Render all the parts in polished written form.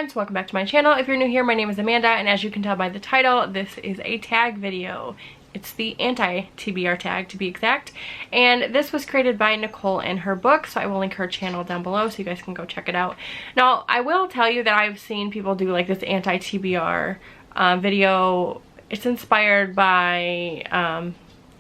friends, welcome back to my channel. If you're new here, my name is Amanda, and as you can tell by the title, this is a tag video. It's the anti-TBR tag to be exact, and this was created by Nicole and her book, so I will link her channel down below so you guys can go check it out. Now, I will tell you that I've seen people do like this anti-TBR video. It's inspired by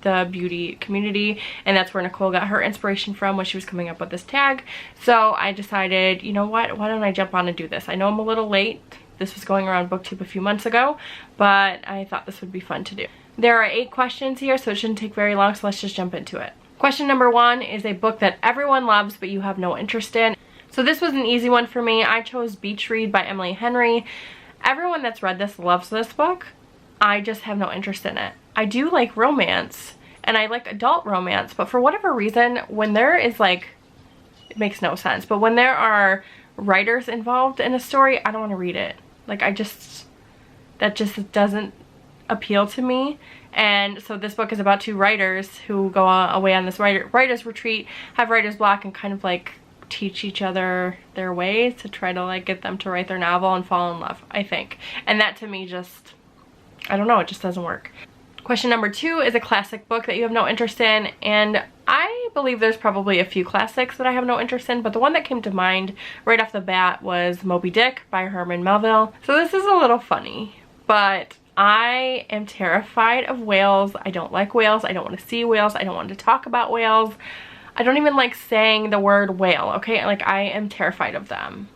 the beauty community, and that's where Nicole got her inspiration from when she was coming up with this tag. So I decided, you know what, why don't I jump on and do this? I know I'm a little late. This was going around BookTube a few months ago, but I thought this would be fun to do. There are 8 questions here, so it shouldn't take very long, so let's just jump into it. Question number 1 is a book that everyone loves but you have no interest in. So this was an easy one for me. I chose Beach Read by Emily Henry. Everyone that's read this loves this book. I just have no interest in it. I do like romance, and I like adult romance, but for whatever reason, when there is like, it makes no sense, but when there are writers involved in a story, I don't want to read it. Like, that just doesn't appeal to me. And so this book is about 2 writers who go away on this writer's retreat, have writer's block, and kind of like teach each other their ways to try to like get them to write their novel and fall in love, I think. And that to me just, I don't know, it just doesn't work. Question number 2 is a classic book that you have no interest in, and I believe there's probably a few classics that I have no interest in, but the one that came to mind right off the bat was Moby Dick by Herman Melville. So this is a little funny, but I am terrified of whales. I don't like whales. I don't want to see whales. I don't want to talk about whales. I don't even like saying the word whale, okay? Like, I am terrified of them.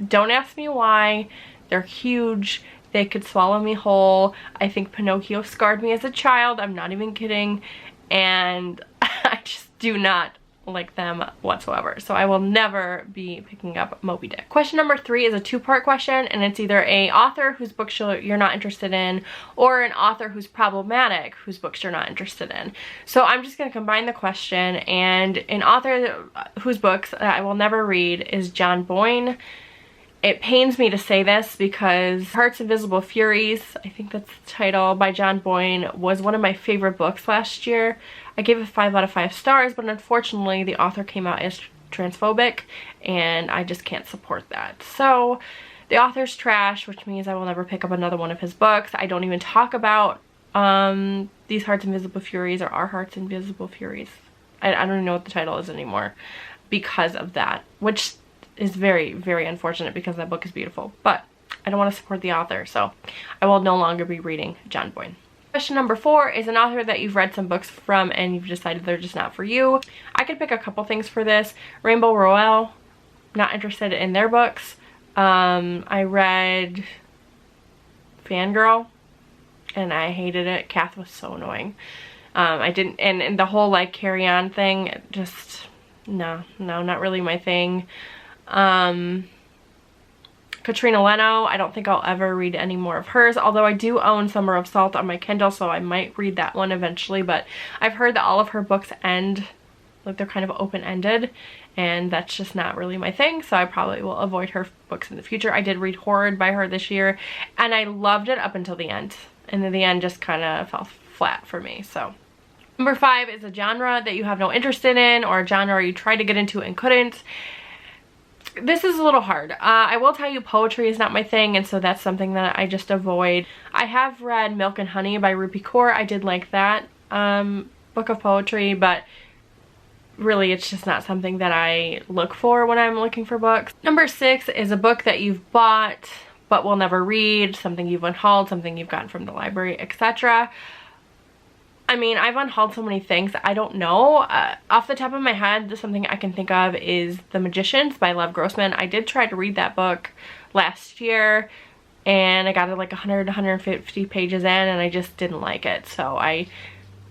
Don't ask me why. They're huge. They could swallow me whole. I think Pinocchio scarred me as a child. I'm not even kidding. And I just do not like them whatsoever. So I will never be picking up Moby Dick. Question number 3 is a 2-part question, and it's either a author whose books you're not interested in, or an author who's problematic whose books you're not interested in. So I'm just going to combine the question, and an author whose books that I will never read is John Boyne. It pains me to say this because Heart's Invisible Furies, I think that's the title, by John Boyne, was one of my favorite books last year. I gave it 5 out of 5 stars, but unfortunately the author came out as transphobic, and I just can't support that. So the author's trash, which means I will never pick up another one of his books. I don't even talk about these Heart's Invisible Furies or Our Heart's Invisible Furies. I don't even know what the title is anymore because of that, which is very, very unfortunate because that book is beautiful, but I don't want to support the author, so I will no longer be reading John Boyne. Question number 4 is an author that you've read some books from and you've decided they're just not for you. I could pick a couple things for this. Rainbow Rowell, not interested in their books. I read Fangirl and I hated it. Kath was so annoying. I didn't, and the whole like Carry On thing, just no, not really my thing. Katrina Leno, I don't think I'll ever read any more of hers, although I do own Summer of Salt on my Kindle, so I might read that one eventually, but I've heard that all of her books end, like they're kind of open-ended, and that's just not really my thing, so I probably will avoid her books in the future. I did read Horrid by her this year, and I loved it up until the end, and then the end just kind of fell flat for me, so. Number 5 is a genre that you have no interest in, or a genre you tried to get into and couldn't. This is a little hard. I will tell you poetry is not my thing, and so that's something that I just avoid. I have read Milk and Honey by Rupi Kaur. I did like that book of poetry, but really it's just not something that I look for when I'm looking for books. Number 6 is a book that you've bought but will never read, something you've unhauled, something you've gotten from the library, etc. I mean, I've unhauled so many things, I don't know. Off the top of my head, something I can think of is The Magicians by Lev Grossman. I did try to read that book last year, and I got it like 100 150 pages in, and I just didn't like it. So I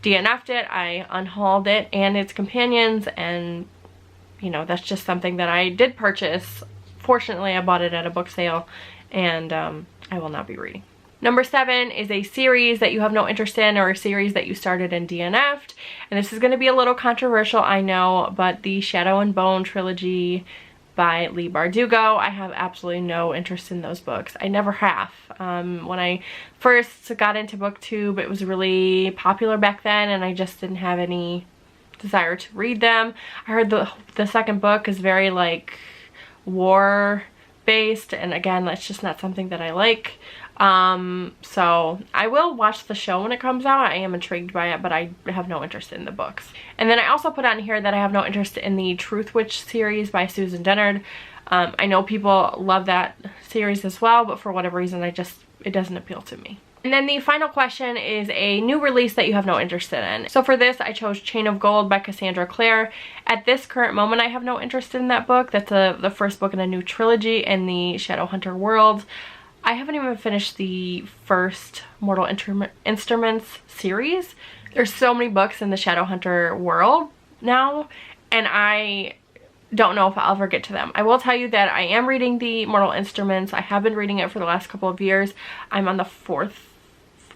DNF'd it, I unhauled it and its companions, and you know, that's just something that I did purchase. Fortunately, I bought it at a book sale, and I will not be reading. Number 7 is a series that you have no interest in, or a series that you started and DNF'd. And this is going to be a little controversial, I know, but the Shadow and Bone trilogy by Leigh Bardugo, I have absolutely no interest in those books. I never have. When I first got into BookTube, it was really popular back then, and I just didn't have any desire to read them. I heard the second book is very like war based, and again, that's just not something that I like. So I will watch the show when it comes out. I am intrigued by it, but I have no interest in the books. And then I also put on here that I have no interest in the Truth Witch series by Susan Dennard. I know people love that series as well, but for whatever reason, it doesn't appeal to me. And then the final question is a new release that you have no interest in. So for this, I chose Chain of Gold by Cassandra Clare. At this current moment, I have no interest in that book. That's the first book in a new trilogy in the Shadowhunter world. I haven't even finished the first Mortal Instruments series. There's so many books in the Shadowhunter world now, and I don't know if I'll ever get to them. I will tell you that I am reading the Mortal Instruments. I have been reading it for the last couple of years. I'm on the fourth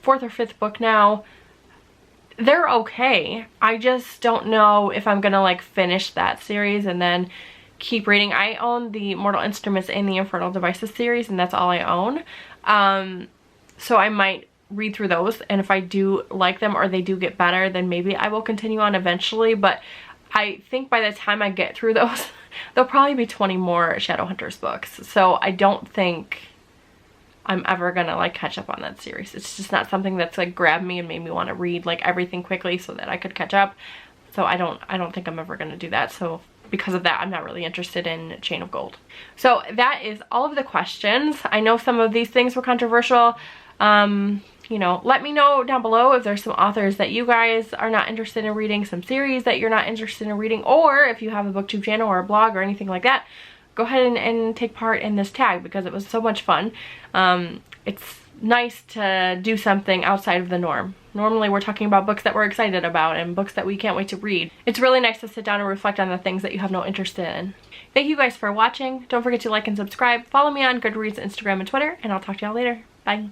or fifth book now. They're okay. I just don't know if I'm gonna like finish that series and then keep reading. I own the Mortal Instruments and the Infernal Devices series, and that's all I own. So I might read through those, and if I do like them or they do get better, then maybe I will continue on eventually. But I think by the time I get through those, there'll probably be 20 more Shadowhunters books. So I don't think I'm ever gonna like catch up on that series. It's just not something that's like grabbed me and made me want to read like everything quickly so that I could catch up. So I don't think I'm ever gonna do that. So because of that, I'm not really interested in Chain of Gold. So that is all of the questions. I know some of these things were controversial. You know, let me know down below if there's some authors that you guys are not interested in reading, some series that you're not interested in reading, or if you have a booktube channel or a blog or anything like that, go ahead and take part in this tag because it was so much fun. It's nice to do something outside of the norm. Normally we're talking about books that we're excited about and books that we can't wait to read. It's really nice to sit down and reflect on the things that you have no interest in. Thank you guys for watching. Don't forget to like and subscribe. Follow me on Goodreads, Instagram, and Twitter, and I'll talk to y'all later. Bye.